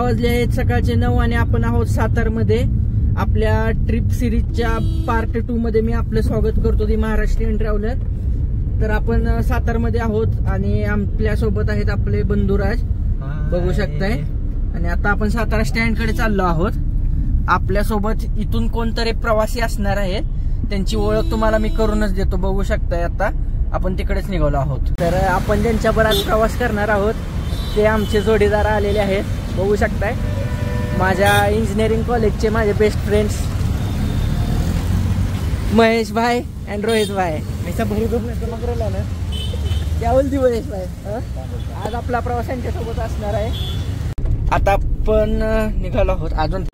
वाजले आहेत सकाळचे 9 आणि आपण आहोत सातारमध्ये. आपल्या ट्रिप सिरीजच्या पार्ट 2 मध्ये मी आपलं स्वागत करतो दी महाराष्ट्रीयन ट्रॅव्हलर. तर आपण सातारमध्ये आहोत आणि आपल्या सोबत आहेत आपले बंधुराज, बघू शकताय. आणि आता आपण सातारा स्टँड कडे चाललो आहोत. आपल्या सोबत इथून कोणतरी प्रवासी असणार आहेत, त्यांची ओळख तुम्हाला मी करूनच देतो. बघू शकताय आता आपण तिकडेच निघालो आहोत. तर आपण ज्यांच्याबरोबर प्रवास करणार आहोत ते आमचे जोडीदार आलेले आहेत, बघू शकताय. माझ्या इंजिनिअरिंग कॉलेजचे माझे बेस्ट फ्रेंड्स महेश भाई अँड रोहित भाई. ऐसा भरी मग राहिला ना क्या बोलती महेश भाई. आज आपला प्रवास यांच्यासोबत असणार आहे. आता आपण निघालो आहोत. अजून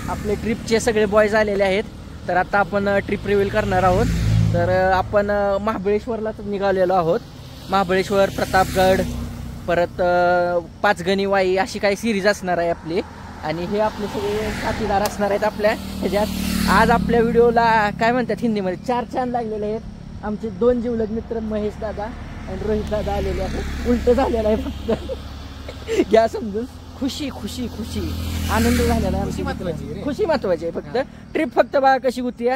आपले ट्रिपचे सगळे बॉयज आलेले आहेत. तर आता आपण ट्रिप रिव्हील करणार आहोत. तर आपण महाबळेश्वरलाच निघालेलो आहोत. महाबळेश्वर, प्रतापगड, परत पाचगणी वाई अशी काही सिरीज असणार आहे आपली. आणि हे आपले सगळे साथीदार असणार आहेत आपल्या ह्याच्यात. आज आपल्या व्हिडिओला काय म्हणतात हिंदीमध्ये 4 चांद लागलेले आहेत. आमचे 2 जिवलग मित्र महेश दादा आणि रोहित दादा आलेले आहेत. उलट झालेलं आहे फक्त घ्या समजून. खुशी खुशी खुशी आनंद झालेला आहे. खुशी महत्वाची आहे. फक्त ट्रिप फक्त बघा कशी होती.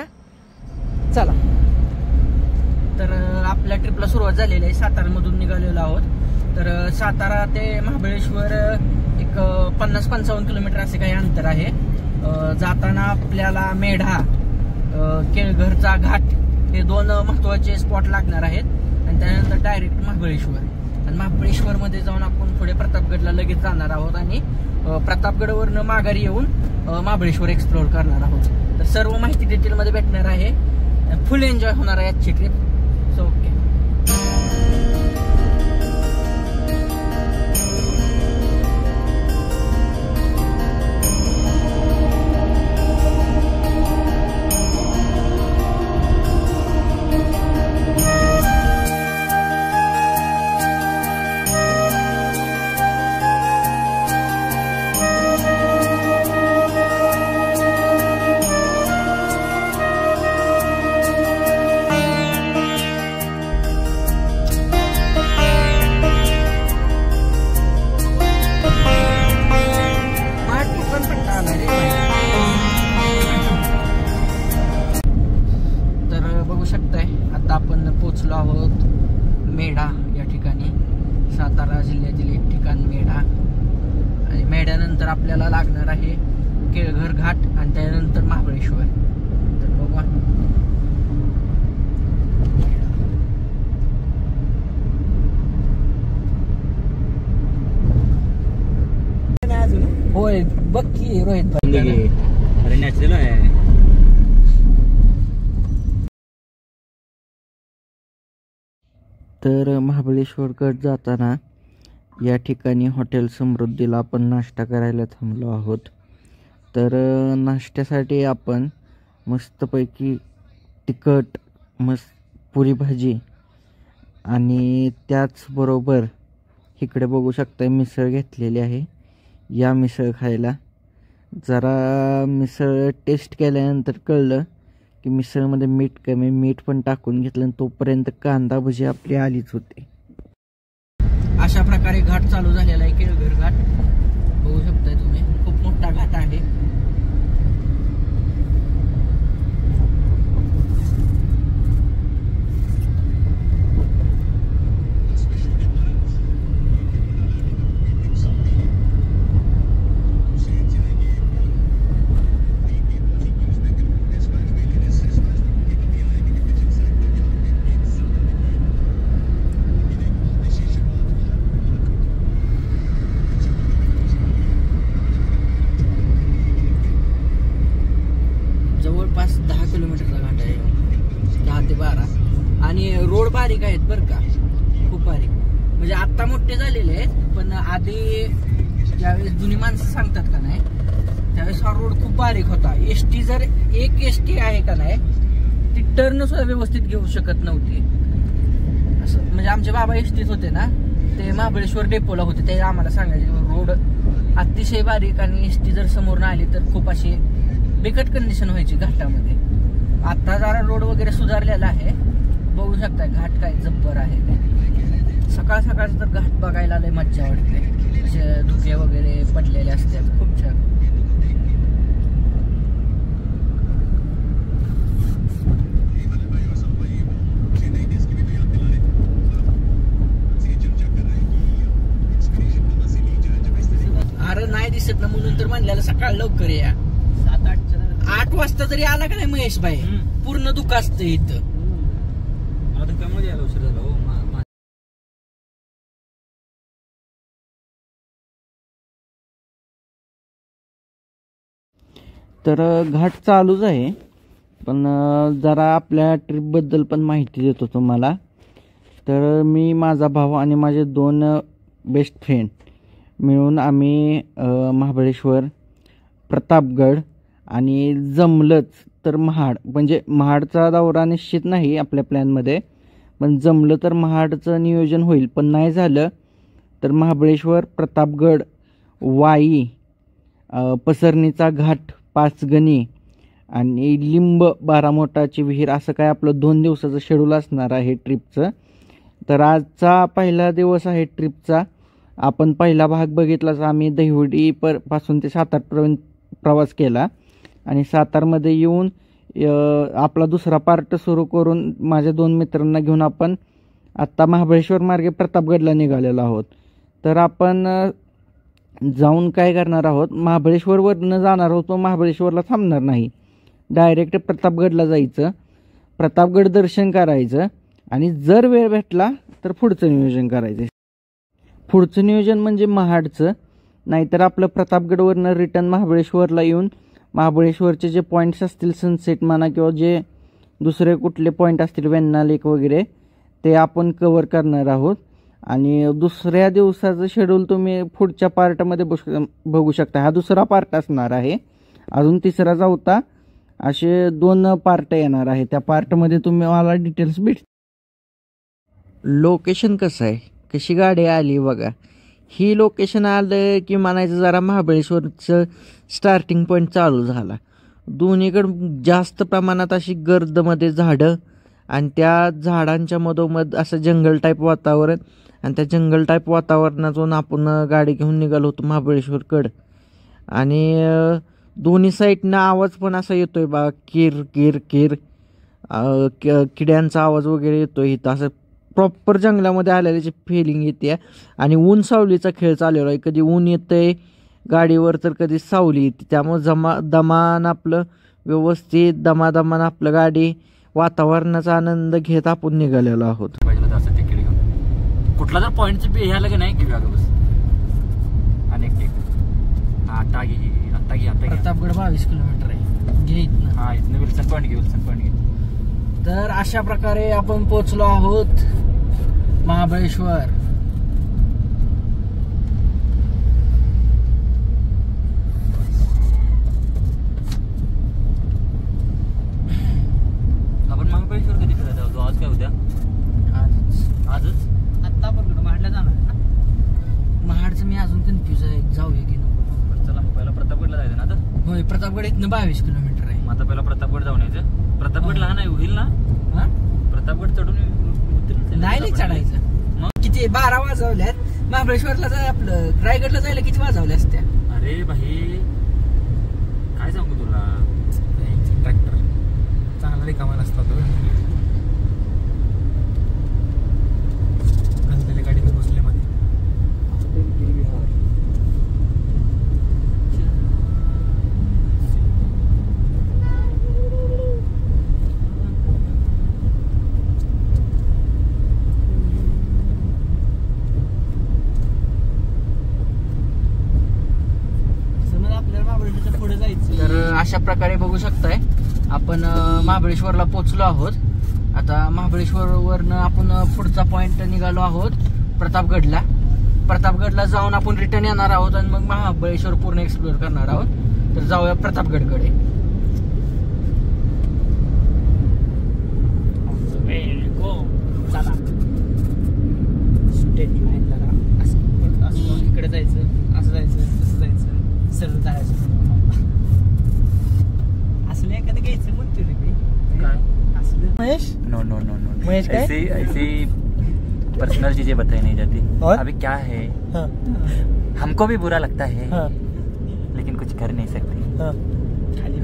चला, तर आपल्या ट्रिपला सुरुवात झालेली आहे. सातारामधून निघालेलो आहोत. तर सातारा ते महाबळेश्वर एक 50-55 किलोमीटर असे काही अंतर आहे. जाताना आपल्याला मेढा, केळघरचा घाट हे 2 महत्वाचे स्पॉट लागणार आहेत. आणि त्यानंतर डायरेक्ट महाबळेश्वर. आणि महाबळेश्वरमध्ये जाऊन आपण पुढे प्रतापगडला लगेच जाणार आहोत. आणि प्रतापगडवरनं माघारी येऊन महाबळेश्वर एक्सप्लोर करणार आहोत. तर सर्व माहिती डिटेलमध्ये भेटणार आहे. फुल एन्जॉय होणार आहे आजची ट्रिप. So okay. आता आपण पोचलो आहोत मेढा या ठिकाणी. सातारा जिल्ह्यातील एक ठिकाण मेढा. आणि मेढ्यानंतर आपल्याला लागणार आहे केळघर घाट आणि त्यानंतर महाबळेश्वर. तर बघा होय. बघ की रोहित भाई, अरे नॅचरल आहे. तर महाबळेश्वरकडे जाताना या ठिकाणी हॉटेल समृद्धीला आपण नाश्ता करायला थांबलो आहोत. तर नाश्त्यासाठी आपण मस्तपैकी तिखट पुरी भाजी आणि त्याचबरोबर इकडे बघू शकता मिसळ घेतलेली आहे. या मिसळ खायला जरा मिसळ टेस्ट केल्यानंतर कळलं की मिसळमध्ये मीठ कमी. मीठ पण टाकून घेतलं आणि तोपर्यंत कांदा भजी आपली आलीच होती. अशा प्रकारे घाट चालू झालेला आहे, केळघर घाट. बघू शकताय तुम्ही, खूप मोठा घाट आहे. जवळपास 10 किलोमीटरचा घाट आहे, 10 ते 12. आणि रोड बारीक आहेत बरं का, खूप बारीक. म्हणजे आता मोठे झालेले आहेत, पण आधी ज्यावेळेस जुनी माणसं सांगतात का नाही त्यावेळेस हा रोड खूप बारीक होता. एसटी जर एक एसटी आहे का नाही ती टर्न सुद्धा व्यवस्थित घेऊ शकत नव्हती. असं म्हणजे आमचे बाबा एसटीत होते ना, ते महाबळेश्वर डेपोला होते, ते आम्हाला सांगायचे रोड अतिशय बारीक आणि एसटी जर समोर आली तर खूप अशी बिकट कंडिशन व्हायची घाटामध्ये. आता जरा रोड वगैरे सुधारलेला आहे, बघू शकता घाट काय जब्बर आहे. सकाळ सकाळ तर घाट बघायला लय मज्जा वाटते. असे धुके वगैरे पडलेले असतात. खूप छान. अरे नाही दिसत ना म्हणून तर म्हणलेलं सकाळ लवकर या. 7-8 वाजता जरी आला का नाही महेश भाई पूर्ण दुःख असतं इथं. तर घाट चालूच आहे, पण जरा आपल्या ट्रिपबद्दल पण माहिती देतो तुम्हाला. तर मी, माझा भाऊ आणि माझे 2 बेस्ट फ्रेंड मिळून आम्ही महाबळेश्वर, प्रतापगड आणि जमलंच तर महाड, म्हणजे महाडचा दौरा निश्चित नाही आपल्या प्लॅनमध्ये, पण जमलं तर महाडचं नियोजन होईल. पण नाही झालं तर महाबळेश्वर, प्रतापगड, वाई, पसरणीचा घाट, पाचगणी आणि लिंब, बारामोटाची विहीर, असं काय आपलं 2 दिवसाचं शेड्यूल असणार आहे ट्रिपचं. तर आजचा पहिला दिवस आहे ट्रिपचा. आपण पहिला भाग बघितलाच, आम्ही दहिवडी पासून ते सातारपर्यंत प्रवास केला आणि सातारमध्ये येऊन आपला दुसरा पार्ट सुरू करून माझ्या 2 मित्रांना घेऊन आपण आत्ता महाबळेश्वर मार्गे प्रतापगडला निघालेलो आहोत. तर आपण जाऊन काय करणार आहोत, महाबळेश्वरवरनं जाणार आहोत, पण महाबळेश्वरला थांबणार नाही. डायरेक्ट प्रतापगडला जायचं, प्रतापगड दर्शन करायचं आणि जर वेळ भेटला तर पुढचं नियोजन करायचं. पुढचं नियोजन म्हणजे महाडचं, नाहीतर आपलं प्रतापगडवरनं रिटर्न महाबळेश्वरला येऊन महाबळेश्वरचे जे पॉईंट्स असतील, सनसेट म्हणा किंवा जे दुसरे कुठले पॉईंट असतील, वेण्णा लेक वगैरे, ते आपण कवर करणार आहोत. आणि दुसऱ्या दिवसाचं शेड्यूल तुम्ही पुढच्या पार्टमध्ये बघू शकता. हा दुसरा पार्ट असणार आहे, अजून तिसरा चौथा असे 2 पार्ट येणार आहे. त्या पार्टमध्ये तुम्ही मला डिटेल्स लोकेशन कसं आहे, कशी गाडी आली बघा. ही लोकेशन आलं की म्हणायचं जरा महाबळेश्वरचं स्टार्टिंग पॉईंट चालू झाला. दोन्हीकडं जास्त प्रमाणात अशी गर्दमध्ये झाडं आणि त्या झाडांच्या मधोमध असं जंगल टाईप वातावरण, आणि त्या जंगल टाईप वातावरणातून आपण गाडी घेऊन निघालो होतो महाबळेश्वरकडं. आणि दोन्ही साईडनं आवाज पण असा येतोय बा, किर किर किर, किड्यांचा आवाज वगैरे येतोय इथं. असं प्रॉपर जंगलामध्ये आलेल्याची फिलिंग येते. आणि ऊन सावलीचा खेळ चाललेला आहे, कधी ऊन येतंय गाडीवर तर कधी सावली येते. त्यामुळे दमान आपलं व्यवस्थित दमादमान आपलं गाडी वातावरणाचा आनंद घेत आपण निघालेलो आहोत. कुठला जर पॉईंट ह्याला की नाही घेऊया बस. अनेक आता घे प्रतापगड 22 किलोमीटर आहे, घे इथनं. हा, इथनं विल्सन पॉईंट घे. तर अशा प्रकारे आपण पोहोचलो आहोत महाबळेश्वर. आपण महाबळेश्वर कधी फिरायला जाऊ? आज काय उद्या? आजच आत्ता आपण कुठं महाडला जाणार ना? महाडचं मी अजून कन्फ्युज आहे, जाऊया की नको. चला मग पहिला प्रतापगडला जायचं ना आता. होय, प्रतापगड इथनं 22 किलोमीटर आहे. मग आता पहिला प्रतापगड जाऊन यायचं. प्रतापगड लहान आहे, होईल ना? प्रतापगड चढून नाही चढायचं. मग किती 12 वाजवल्यात. महाबळेश्वरला जाय, आपलं रायगडला जायला किती वाजवल्या असत्या? अरे भाई काय सांगू तुला, ट्रॅक्टर चांगला रिकामा नसता तो. गाडी बसले मध्ये. तर अशा प्रकारे बघू शकताय आपण महाबळेश्वरला पोहोचलो आहोत. आता महाबळेश्वरवरनं आपण पुढचा पॉइंट निघालो आहोत प्रतापगडला. प्रतापगडला जाऊन आपण रिटर्न येणार आहोत आणि मग महाबळेश्वर पूर्ण एक्सप्लोर करणार आहोत. तर जाऊया प्रतापगडकडे. चला इकडे जायचं, असं जायचं, तसं जायचं, सरळ जायचं. असलं एखादं घ्यायचं म्हणतो रे मी. काय असलं Mahesh? No no no no Mahesh काय? ऐसी पर्सनल चीजें बताई नहीं जाती. अभी क्या है हमको भी बुरा लगता है हाँ लेकिन कुछ कर नहीं सकते. हाँ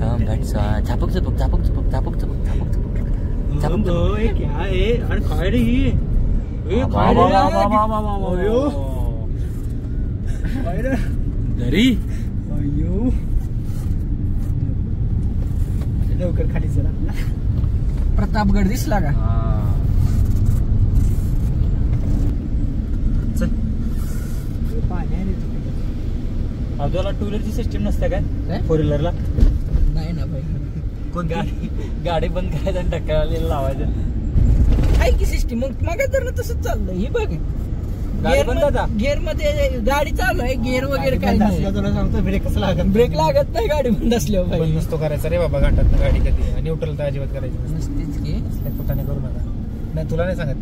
हम that's why. झापक झपक झापक झपक झापक झपक झापक झपक झापक झपक. ये क्या है अरे काय रे ही ए काय रे अयो काय रे दरी अयो लवकर खाली चला प्रतापगड दिसला का? चल. पाणी आहे रे तिकडे. अब्दुलला टू व्हीलरची सिस्टीम नसते काय काय? फोर व्हीलरला? नाही ना भाई. कोण गाडी बंद करायचं आणि टक्क्यावाली लावायचं. आहे की सिस्टीम मग तर तसंच चाललंय. ही बघ गाडी बंद आता? गिअर मध्ये गाडी चालू आहे. गिअर वगैरे काही नाही. तुला सांगतो ब्रेक कसं लागत ब्रेक लागत नाही गाडी बंद असल्यावर भाई. बंद नसतो करायचा रे बाबा घाटात गाडी कधी न्यूट्रल तर अजिबात करायची नसते. नसतेच की. असल्या कुठाने करू नका. नाही तुला नाही सांगत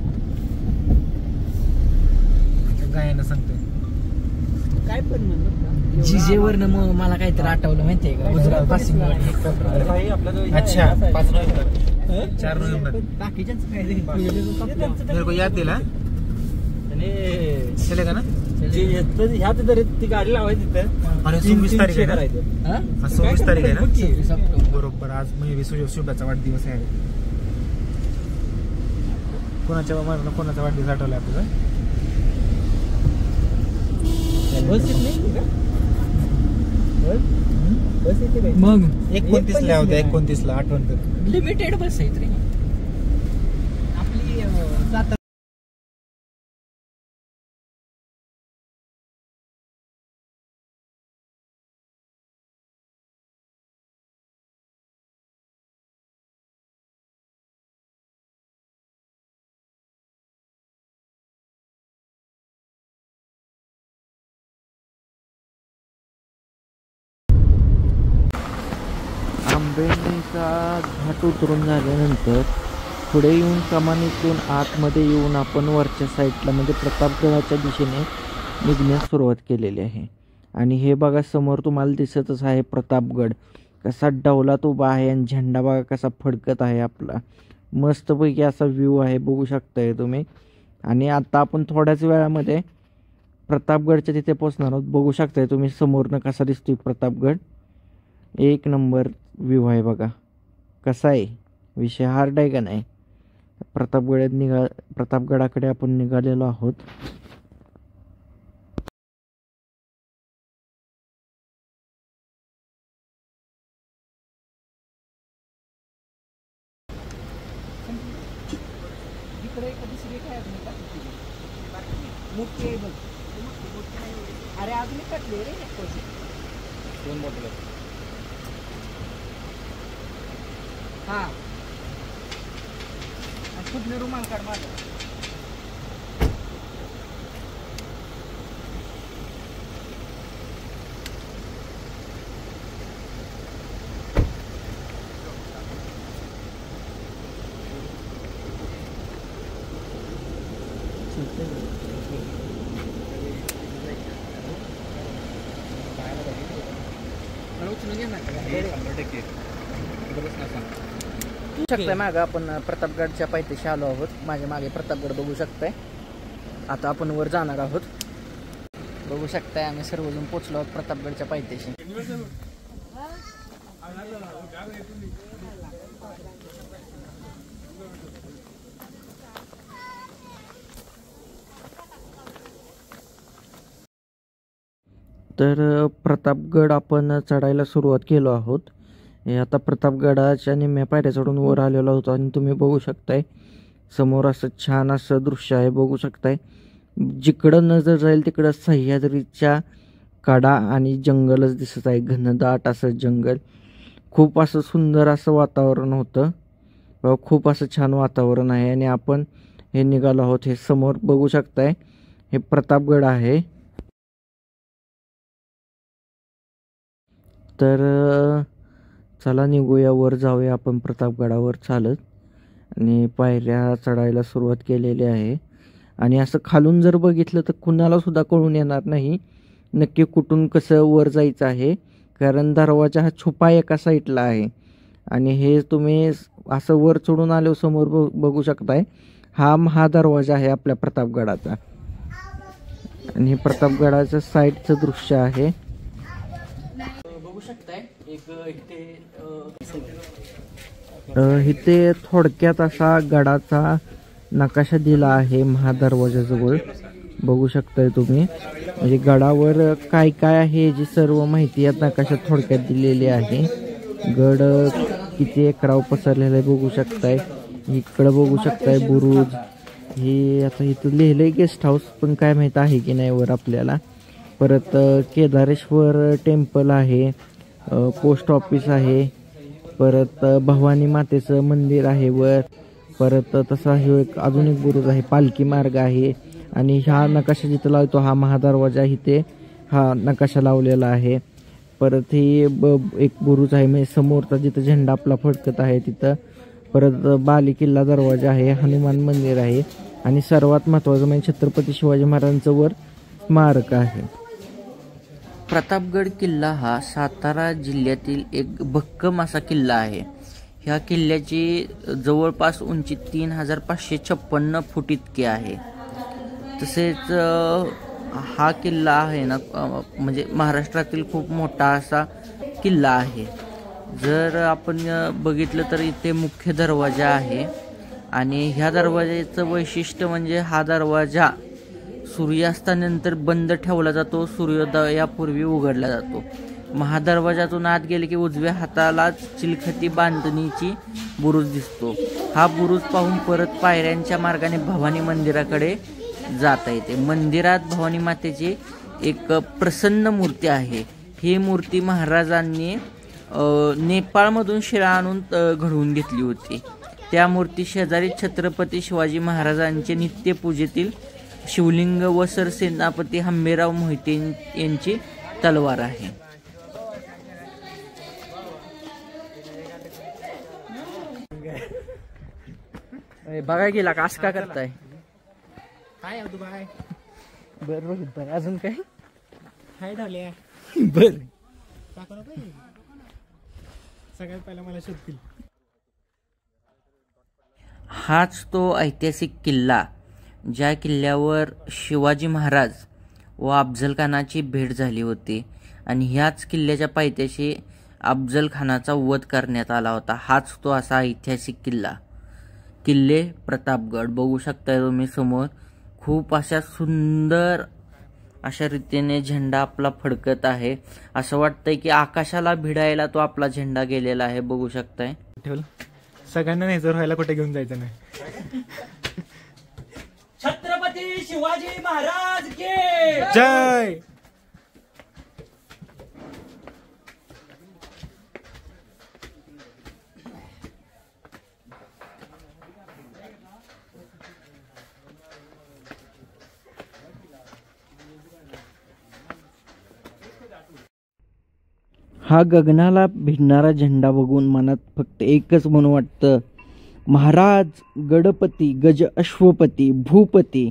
गायनं सांगतोय काय पण म्हणलं जिजेवरनं मग मला काहीतरी आठवलं माहितीये का? गुजरात पासिंग अच्छा 5 नोव्हेंबर 4 नोव्हेंबर बाकीच्यांच काय मेरे को याद दिला चलेगा ना ह्यात तरी ती गाडी लावायची तिथं. आणि 26 तारीख आहे ना हा? आज 26 तारीख आहे ना 26 ऑक्टोबर. बरोबर आज म्हणजे शुभाचा वाढदिवस आहे. कोणाच्या वाढदिवस आठवला आपल्याला बस येत नाही का? बस येते मग 29 ला होत्या 29 ला आठवण कर लिमिटेड बस आहेत रे आपली. आंबेडीचा घाट उतरून झाल्यानंतर पुढे येऊन कमानीतून आतमध्ये येऊन आपण वरच्या साईडला म्हणजे प्रतापगडाच्या दिशेने निघण्यास सुरुवात केलेली आहे. आणि हे बघा समोर तुम्हाला दिसतच आहे प्रतापगड कसा डौलात उभा आहे आणि झेंडा बघा कसा फडकत आहे आपला. मस्तपैकी असा व्ह्यू आहे बघू शकताय तुम्ही. आणि आता आपण थोड्याच वेळामध्ये प्रतापगडच्या तिथे पोहोचणार आहोत. बघू शकताय तुम्ही समोरनं कसा दिसतोय प्रतापगड. एक नंबर व्ह्यू आहे बघा. कसा आहे विषय हार्ड आहे का नाही. प्रतापगडाकडे आपण निघालेलो आहोत. अरे अजून कटले रे दोन बॉटल. हा कुठले रुमाल काढ माझा. शकताय मागं आपण प्रतापगडच्या पायथ्याशी आलो आहोत. माझ्या मागे प्रतापगड बघू शकताय. आता आपण वर जाणार आहोत. बघू शकताय आम्ही सर्वजण पोचलो आहोत प्रतापगडच्या पायथ्याशी. तर प्रतापगड आपण चढायला सुरुवात केलो आहोत. हे आता प्रतापगडाच्या निम्म्या पायऱ्या चढून वर आलेलो होतो आणि तुम्ही बघू शकताय समोर असं छान असं दृश्य आहे. बघू शकताय जिकडं नजर जाईल तिकडं सह्याद्रीच्या कडा आणि जंगलच दिसत आहे. घनदाट असं जंगल. खूप असं सुंदर असं वातावरण होतं. खूप असं छान वातावरण आहे. आणि आपण हे निघालो आहोत. हे समोर बघू शकताय हे प्रतापगड आहे. तर चला निघूया वर जाऊया आपण प्रतापगडावर चालत. आणि पायऱ्या चढायला सुरुवात केलेली आहे. आणि असं खालून जर बघितलं तर कुणाला सुद्धा कळून येणार नाही नक्की कुठून कसं वर जायचं आहे. कारण दरवाजा हा छुपा एका साईडला आहे. आणि हे तुम्ही असं वर चढून आलो समोर बघू शकताय हा दरवाजा आहे आपल्या प्रतापगडाचा. आणि हे प्रतापगडाचं साईडचं दृश्य आहे. बघू शकताय इथे थोडक्यात असा गडाचा नकाशा दिला आहे महादरवाजाजवळ. बघू शकताय तुम्ही, म्हणजे गडावर काय काय आहे याची सर्व माहिती या नकाशात थोडक्यात दिलेली आहे. गड किती एकराव पसरलेला आहे बघू शकताय. इकडं बघू शकताय बुरुज. हे आता इथं लिहिलंय गेस्ट हाऊस, पण काय माहित आहे की नाही वर आपल्याला. परत केदारेश्वर टेम्पल आहे, पोस्ट ऑफिस आहे, परत भवानी मातेचं मंदिर आहे वर. परत तसा हे अजून एक बुरुज आहे, पालखी मार्ग आहे. आणि हा नकाशा जिथं लावतो हा महादरवाजा, इथे हा नकाशा लावलेला आहे. परत हे एक बुरुज आहे, म्हणजे समोरचा जिथं झेंडा आपला फडकत आहे तिथं. परत बाली किल्ला दरवाजा आहे, हनुमान मंदिर आहे आणि सर्वात महत्त्वाचं म्हणजे छत्रपती शिवाजी महाराजांचं वर स्मारक आहे. प्रतापगड किल्ला हा सातारा जिल्ह्यातील एक भक्कम असा किल्ला आहे. ह्या किल्ल्याची जवळपास उंची 3556 फूट इतकी आहे. तसेच हा किल्ला आहे ना, म्हणजे महाराष्ट्रातील खूप मोठा असा किल्ला आहे. जर आपण बघितलं तर इथे मुख्य दरवाजा आहे आणि ह्या दरवाजाचं वैशिष्ट्य म्हणजे हा दरवाजा सूर्यास्तानंतर बंद ठेवला जातो, सूर्योदयापूर्वी उघडला जातो. महादरवाजातून आत गेले की उजव्या हाताला चिलखती बांधणीची बुरुज दिसतो. हा बुरुज पाहून परत पायऱ्यांच्या मार्गाने भवानी मंदिराकडे जाता येते. मंदिरात भवानी मातेची एक प्रसन्न मूर्ती आहे. ही मूर्ती महाराजांनी नेपाळमधून शिळा आणून घडवून घेतली होती. त्या मूर्ती शेजारी छत्रपती शिवाजी महाराजांचे नित्यपूजेतील शिवलिंग व सरसेनापती हंबीरराव मोहिते यांची तलवार आहे. बघा गेला का असं का करताय? काय तू बाय बरं रोहित भाई, अजून काय? हाय ढाल्या बर सगळ्यात पहिला मला शोधतील. हाच तो ऐतिहासिक किल्ला ज्या किल्ल्यावर शिवाजी महाराज व अफजल खानाची भेट झाली होती आणि ह्याच किल्ल्याच्या पायथ्याशी अफजल खानाचा वध करण्यात आला होता. हाच तो असा ऐतिहासिक किल्ला. किल्ले प्रतापगड बघू शकताय तुम्ही समोर. खूप अशा सुंदर अशा रीतीने झेंडा आपला फडकत आहे. असं वाटतंय की आकाशाला भिडायला तो आपला झेंडा गेलेला आहे. बघू शकताय. सगळ्यांना नेजर व्हायला कुठे घेऊन जायचं नाही. छत्रपती शिवाजी महाराज के जय. हा गगनाला भिडणारा झेंडा बघून मनात फक्त एकच म्हणून वाटतं, महाराज गडपती गज अश्वपती भूपती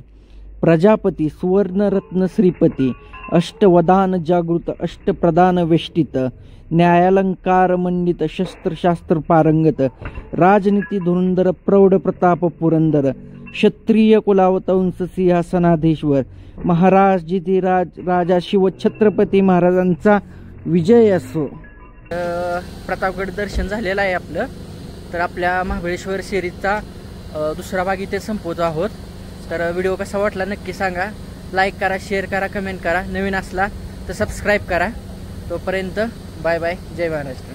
प्रजापती सुवर्णरत्न श्रीपती अष्टवदान जागृत अष्टप्रधान वेष्टित न्यायालंकार मंडित शस्त्रशास्त्र पारंगत राजनीती धुरंधर प्रौढ प्रताप पुरंदर क्षत्रिय कुलावतंस सिंहासनाधीश्वर महाराज जितिराज राजा शिव छत्रपती महाराजांचा विजय असो. प्रतापगड दर्शन झालेलं आहे आपलं. तर आपल्या महाबळेश्वर सिरीजचा दुसरा भाग इथे संपवतो आहोत. तर व्हिडिओ कसा वाटला नक्की सांगा. लाईक करा, शेअर करा, कमेंट करा. नवीन असला तर सबस्क्राईब करा. तोपर्यंत बाय बाय. जय महाराष्ट्र.